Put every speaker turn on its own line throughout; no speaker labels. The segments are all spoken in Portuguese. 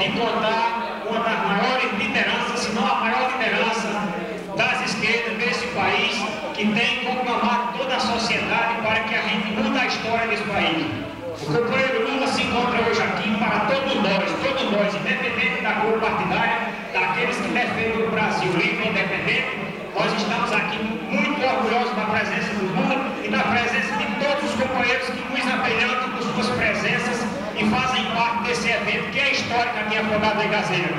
encontrar uma das maiores lideranças, se não a maior liderança das esquerdas desse país, que tem conclamado toda a sociedade para que a gente mude a história desse país. O companheiro Lula se encontra hoje aqui para todos nós, independente da cor partidária, daqueles que defendem o Brasil livre e independente. Nós estamos aqui muito orgulhosos da presença do Lula e da presença de todos os companheiros que nos abrilhantam com suas presenças e fazem parte desse evento que é histórico aqui em Afogado da Engazeira.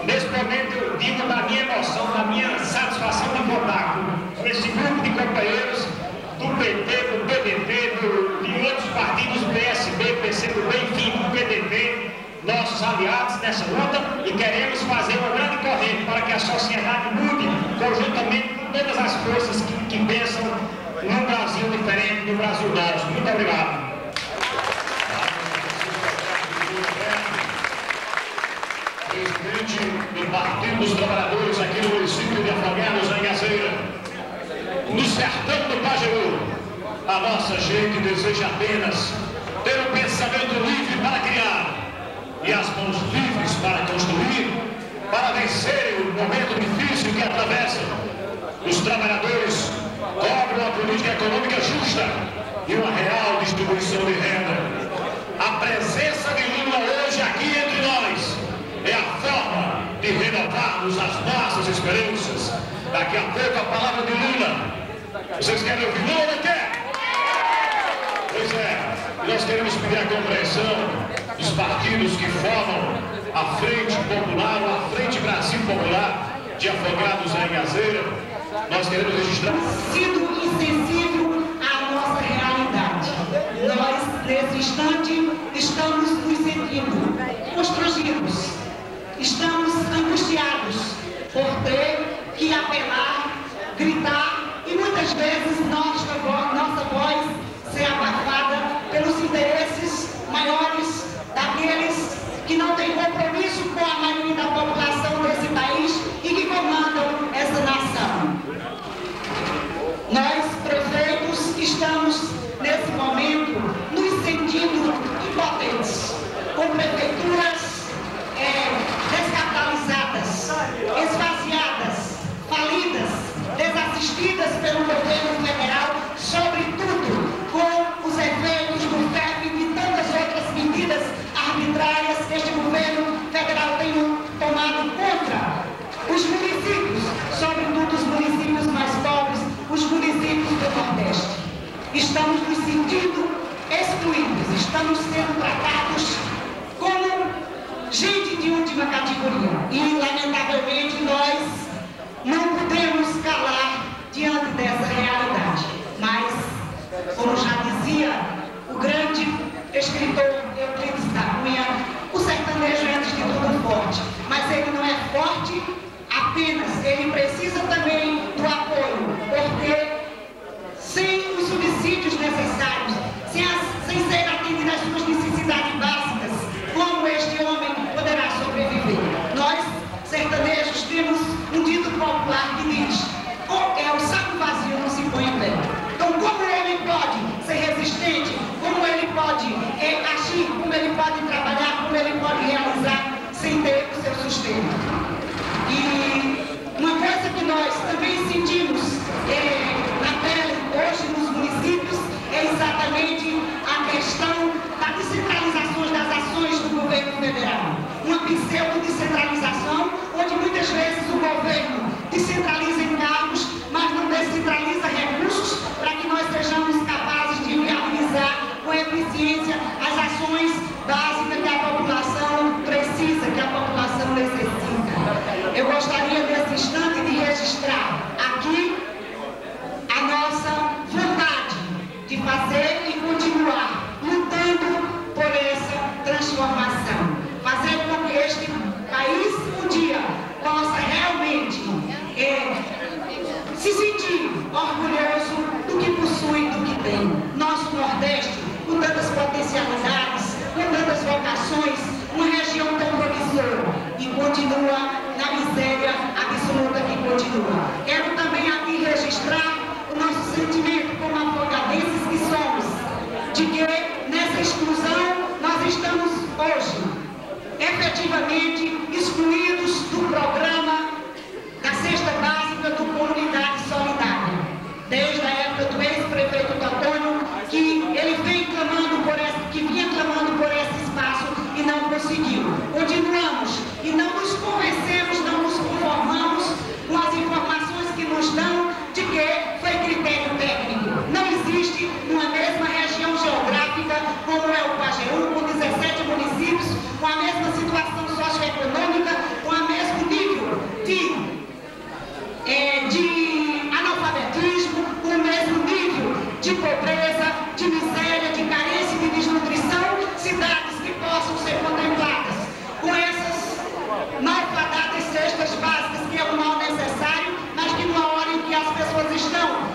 Nesse momento eu digo da minha emoção, da minha satisfação de votar com esse grupo de companheiros do PT, do PDT, de outros partidos, PSB, PCdoB, enfim, do PDT, nossos aliados nessa luta, e queremos fazer uma grande corrente para que a sociedade mude conjuntamente com todas as forças que pensam num Brasil diferente do Brasil nosso. Muito obrigado. Presidente do Partido dos Trabalhadores aqui no município de Afogados da Engazeira, no sertão do Pajeú, a nossa gente deseja apenas ter um pensamento livre para criar e as mãos livres para construir, para vencer o momento difícil que atravessa. Os trabalhadores cobram uma política econômica justa e uma real distribuição de renda. A presença de Lula hoje aqui entre nós é a forma de renovarmos as nossas esperanças. Daqui a pouco a palavra de Lula. Vocês querem ouvir Lula ou não quer? Pois é, nós queremos pedir a compreensão dos partidos que formam a Frente Popular, ou a Frente Brasil Popular de Afogados da Engazeira. Nós queremos registrar
sido insensível à nossa realidade. Nós, nesse instante, estamos nos sentindo constrangidos, estamos angustiados por ter que apelar, gritar e muitas vezes nossa voz ser abafada pelos interesses maiores daqueles que não têm compromisso com a maioria da população desse país e que comandam essa nação. Nós, prefeitos, estamos, nesse momento, nos sentindo impotentes, com prefeituras descapitalizadas, esvaziadas, falidas, desassistidas pelo governo federal, sobretudo com os efeitos do FEP e de tantas outras medidas arbitrárias que este governo federal tem tomado contra os municípios, sobretudo os municípios mais pobres, os municípios do Nordeste. Estamos nos sentindo excluídos, estamos sendo tratados como gente de última categoria. E, lamentavelmente, nós não podemos calar diante dessa realidade. Mas, como já dizia o grande escritor Euclides da Cunha, o sertanejo é antes de tudo forte. Mas ele não é forte apenas, ele precisa também do apoio, porque sem os subsídios necessários, sem ser atendido às suas necessidades básicas, como este homem poderá sobreviver? Nós, sertanejos, temos um dito popular que diz: o saco vazio não se põe em pé. Então, como ele pode ser resistente, como ele pode agir, como ele pode trabalhar, como ele pode realizar sem ter o seu sustento? E uma coisa que nós também sentimos na pele hoje nos municípios é exatamente a questão da descentralização das ações do governo federal. Uma pseudo-descentralização, onde muitas vezes o governo descentraliza encargos, mas não descentraliza recursos para que nós sejamos capazes de viabilizar com eficiência as ações básicas que a população precisa, que a população necessita. Eu gostaria nesse instante de registrar aqui a nossa vontade de fazer e continuar lutando por essa transformação, fazer com que este país um dia possa realmente se sentir orgulhoso do que possui, do que tem. Nosso Nordeste, com tantas potencialidades, com tantas vocações, uma região tão promissora e continua na miséria absoluta que continua. Quero também aqui registrar o nosso sentimento como afogadenses que somos, de que nessa exclusão nós estamos hoje efetivamente excluídos do programa da cesta básica do Comunidade Solidária. Desde a época do ex-prefeito Antônio, que ele vinha clamando por esse espaço e não conseguiu. Continuamos e não nos convencemos, não nos conformamos com as informações que nos dão de que foi critério técnico. Não existe uma mesma região geográfica como é o Pajeú, com 17 municípios, com a mesma situação socioeconômica, com o mesmo nível de analfabetismo, com o mesmo nível de pobreza, de miséria, de carência e de desnutrição, cidades que possam ser contempladas com essas malfadadas cestas básicas, que é o mal necessário, mas que numa hora em que as pessoas estão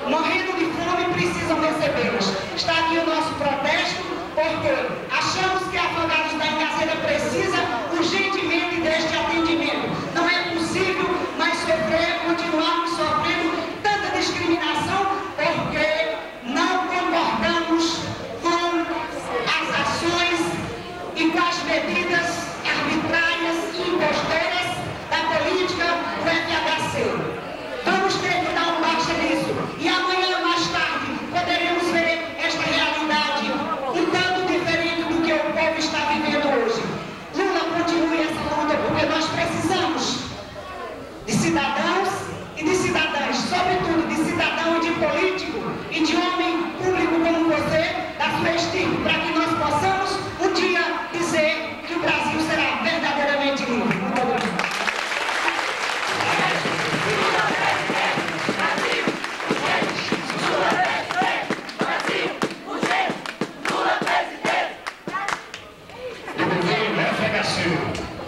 morrendo de fome precisam recebê-los. Está aqui o nosso protesto, porque achamos que a Afogados da Engazeira precisa urgentemente deste atendimento. Não é possível mais continuarmos sofrendo tanta discriminação, porque não concordamos com as ações e com as medidas arbitrárias e impostoras da política do FHC. Vamos ter que dar um baixa nisso. E amanhã, mais tarde, poderemos ver esta realidade um tanto diferente do que o povo está vivendo hoje. Lula continue essa luta, porque nós precisamos de cidadãos e de cidadãs, sobretudo de cidadão e de político e de homem público como você, da sua estirpe, para que nós possamos um dia dizer que o Brasil será verdadeiramente livre. Muito obrigado.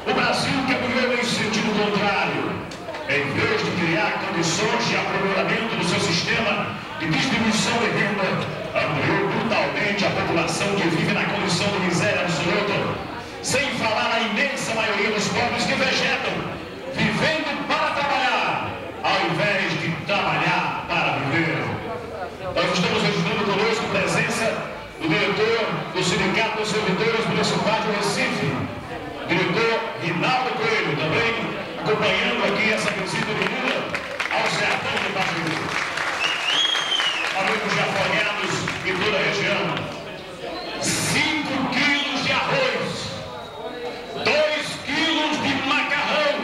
O Brasil caminhou em sentido contrário. Em vez de criar condições de aprimoramento do seu sistema de distribuição de renda, ampliou brutalmente a população que vive na condição de miséria absoluta, sem falar na imensa maioria dos pobres que vegetam, vivendo para trabalhar, ao invés de trabalhar para viver. Nós estamos registrando conosco a presença do diretor do Sindicato dos Servidores Municipais de Recife, diretor Rinaldo Coelho, também acompanhando aqui essa visita de Lula ao sertão de Pajeú. Amigos de Afogados e toda a região, 5 quilos de arroz, 2 quilos de macarrão,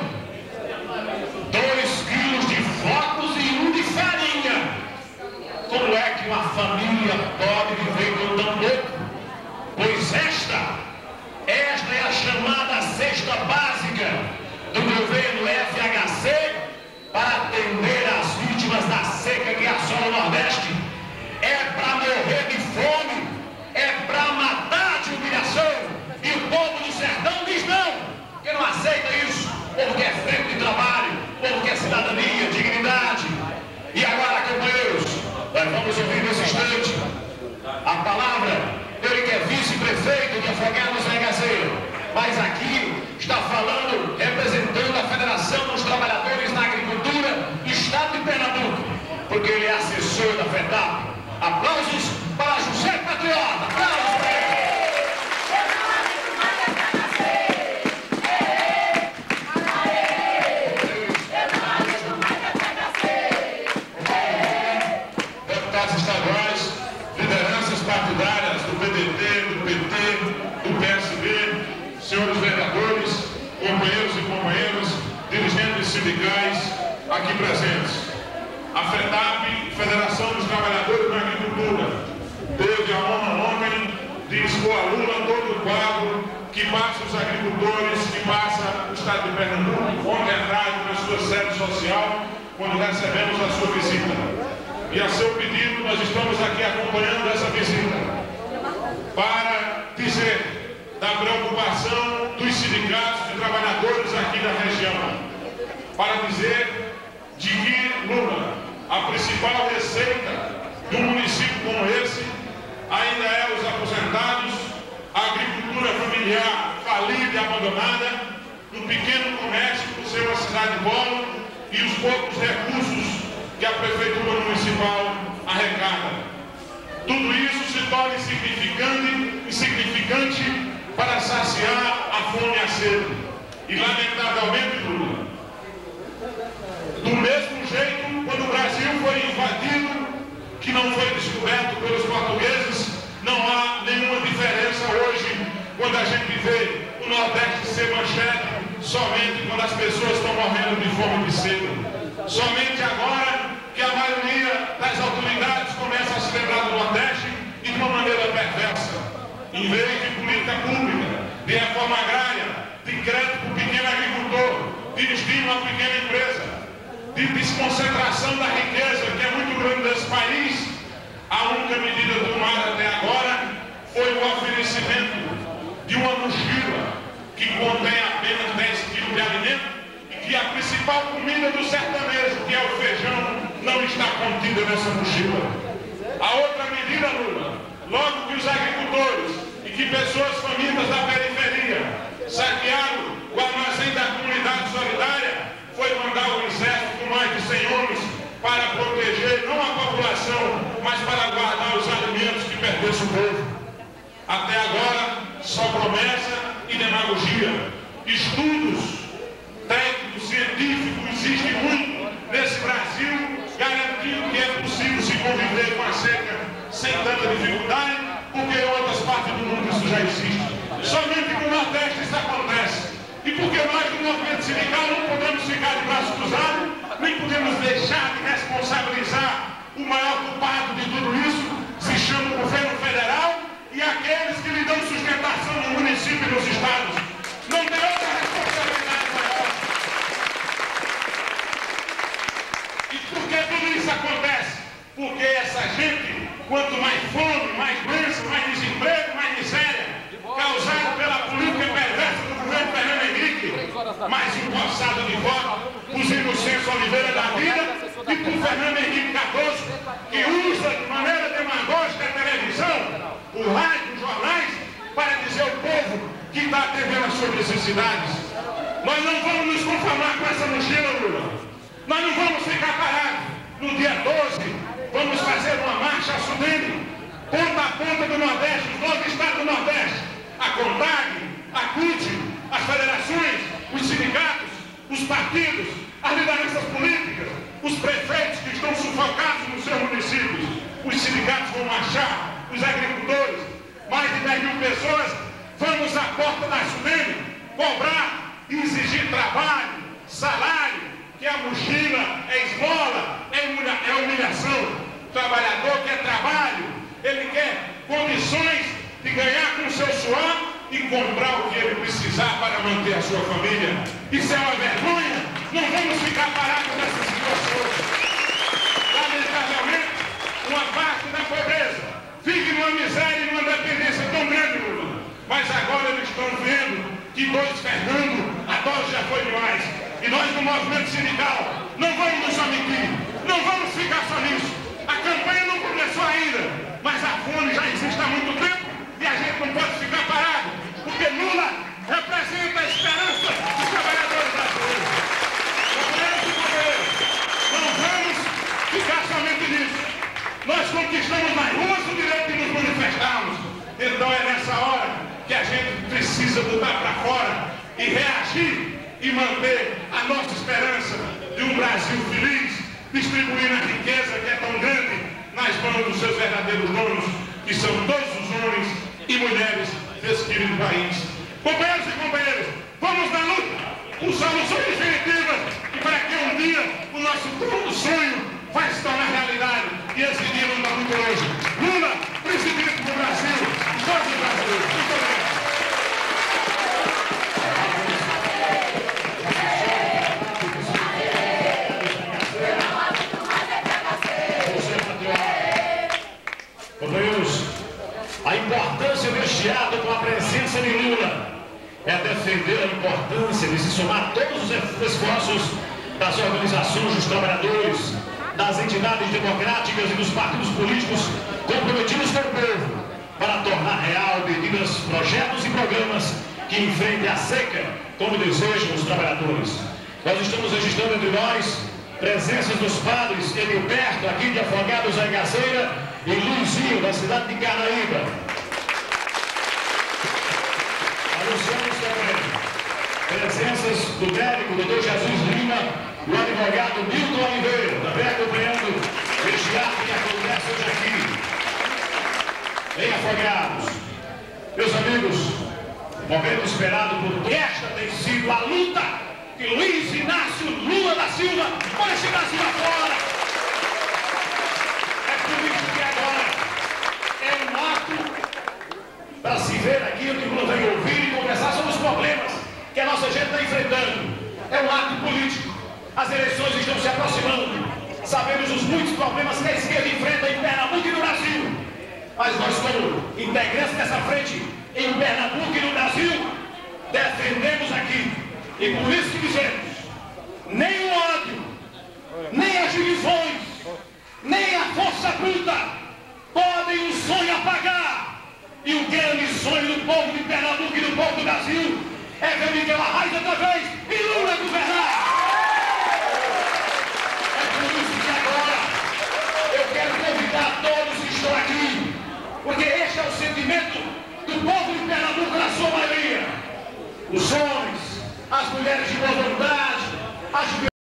2 quilos de flocos e 1 de farinha. Como é que uma família pode viver com tão pouco? Pois esta é a chamada cesta básica do governo FHC para atender as vítimas da seca que assola o Nordeste. É para morrer de fome, é para matar de humilhação. E o povo do sertão diz não, que não aceita isso. O povo quer frente de trabalho, o povo quer cidadania, dignidade. E agora, companheiros, nós vamos ouvir nesse instante a palavra dele, que é vice-prefeito de Afogados da Engazeira, mas aqui está falando, representando a Federação dos Trabalhadores na Agricultura do Estado de Pernambuco, porque ele é assessor da FETAP. Aplausos para José Patriota. Aplausos para ele. Deputados estaduais, lideranças partidárias do PDT, do PT, do PSB, senhores vereadores, companheiros e companheiras, dirigentes sindicais aqui presentes. A FETAP, Federação dos Trabalhadores da Agricultura, teve a honra ontem de expor a Lula todo o quadro que passa os agricultores, que passa o Estado de Pernambuco, ontem à tarde na sua sede social, quando recebemos a sua visita. E a seu pedido, nós estamos aqui acompanhando essa visita para dizer da preocupação dos sindicatos de trabalhadores aqui da região, para dizer de que Lula, a principal receita de um município como esse, ainda é os aposentados, a agricultura familiar falida e abandonada, o pequeno comércio por ser uma cidade polo e os poucos recursos que a Prefeitura Municipal arrecada. Tudo isso se torna insignificante para saciar a fome e a sede. E, lamentavelmente, Lula, do mesmo jeito, quando o Brasil foi invadido, que não foi descoberto pelos portugueses, não há nenhuma diferença hoje quando a gente vê o Nordeste ser manchete somente quando as pessoas estão morrendo de fome e de sede. Somente agora que a maioria das autoridades começa a se lembrar do Nordeste e de uma maneira perversa. Em vez de política pública, de reforma agrária, de crédito para o pequeno agricultor, de estímulo à pequena empresa, de desconcentração da riqueza, que é muito grande nesse país, a única medida tomada até agora foi o oferecimento de uma mochila que contém apenas 10 quilos de alimento e que a principal comida do sertanejo, que é o feijão, não está contida nessa mochila. A outra medida, Lula, logo que os agricultores e que pessoas famintas da periferia saquearam o armazém da comunidade solidária, foi mandar o exército com mais de 100 homens para proteger não a população, mas para guardar os alimentos que pertence ao povo. Até agora, só promessa e demagogia. Estudos técnicos, científicos, existem muito nesse Brasil, garantindo que é possível se conviver com a seca sem tanta dificuldade, porque em outras partes do mundo isso já existe. Somente no Nordeste isso acontece. E porque nós, do movimento sindical, não podemos ficar de braços cruzados, nem podemos deixar de responsabilizar o maior culpado de tudo isso, se chama o governo federal e aqueles que lhe dão sustentação no município e nos estados. Não tem outra responsabilidade maior. E por que tudo isso acontece? Porque essa gente, quanto mais fome, mais doença, mais desemprego, mais miséria, causado pela política perversa do governo Fernando Henrique, mais empossado de voto, os Inocêncio Oliveira da vida, e por Fernando Henrique Cardoso, que usa de maneira demagógica a televisão, o rádio, os jornais, para dizer ao povo que está atendendo às suas necessidades. Nós não vamos nos conformar com essa mochila, Lula. Nós não vamos ficar parados. No dia 12, vamos fazer uma marcha a Sudene, ponta a ponta do Nordeste, os 9 estados do Nordeste, a CONTAG, a CUT, as federações, os sindicatos, os partidos, as lideranças políticas, os prefeitos que estão sufocados nos seus municípios. Os sindicatos vão marchar, os agricultores, mais de 10 mil pessoas, vamos à porta da Sudene cobrar e exigir trabalho, salário, que a mochila é esmola, é humilhação. O trabalhador quer trabalho, ele quer condições de ganhar com o seu suor e comprar o que ele precisar para manter a sua família. Isso é uma vergonha. Não vamos ficar parados nessa situação. Lamentavelmente, uma parte da pobreza vive numa miséria e numa dependência tão grande, Lula. Mas agora eles estão vendo que 2 Fernando, a dose já foi demais. E nós do movimento sindical não vamos nos omitir, não vamos ficar só nisso. A campanha não começou ainda, mas a fome já existe há muito tempo e a gente não pode ficar parado, porque Lula representa a esperança dos trabalhadores brasileiros. Não vamos ficar somente nisso. Nós conquistamos nas ruas o direito de nos manifestarmos. Então é nessa hora que a gente precisa botar para fora e reagir e manter a nossa esperança de um Brasil feliz, distribuindo a riqueza que é tão grande nas mãos dos seus verdadeiros donos, que são todos os homens e mulheres desse querido país. Companheiros e companheiras, vamos na luta por soluções definitivas e para que um dia o nosso sonho vai se tornar realidade. E esse dia não está muito longe. Lula, presidente do Brasil, todos os brasileiros. Muito obrigado.
Companheiros, a importância deste ato com a presença de Lula é defender a importância de se somar todos os esforços das organizações dos trabalhadores, das entidades democráticas e dos partidos políticos comprometidos com o povo para tornar real medidas, projetos e programas que enfrentem a seca como desejam os trabalhadores. Nós estamos registrando entre nós presenças dos padres Edilberto, aqui de Afogados da Engazeira, e Luizinho, da cidade de Carnaíba. anunciamos também presenças do médico Dr. Jesus Lima, do advogado Milton Oliveira, também acompanhando este ato que acontece hoje aqui em Afogados. Meus amigos, momento esperado por esta tem sido a luta de Luiz Inácio Lula da Silva por este Brasil afora. É por isso que agora é um ato para se ver aqui o que o Lula vem ouvir e conversar sobre os problemas que a nossa gente está enfrentando. É um ato político. As eleições estão se aproximando. Sabemos os muitos problemas que a esquerda enfrenta em Pernambuco e no Brasil. Mas nós, como integrantes dessa frente em Pernambuco e no Brasil, defendemos aqui. E por isso que dizemos, nem o ódio, nem as divisões, nem a força bruta podem o sonho apagar. E o grande sonho do povo de Pernambuco e do povo do Brasil é ver Miguel Arraes outra vez e Lula governar. É por isso que agora eu quero convidar todos que estão aqui, porque este é o sentimento do povo de Pernambuco na sua maioria. Os homens, as mulheres de boa vontade, as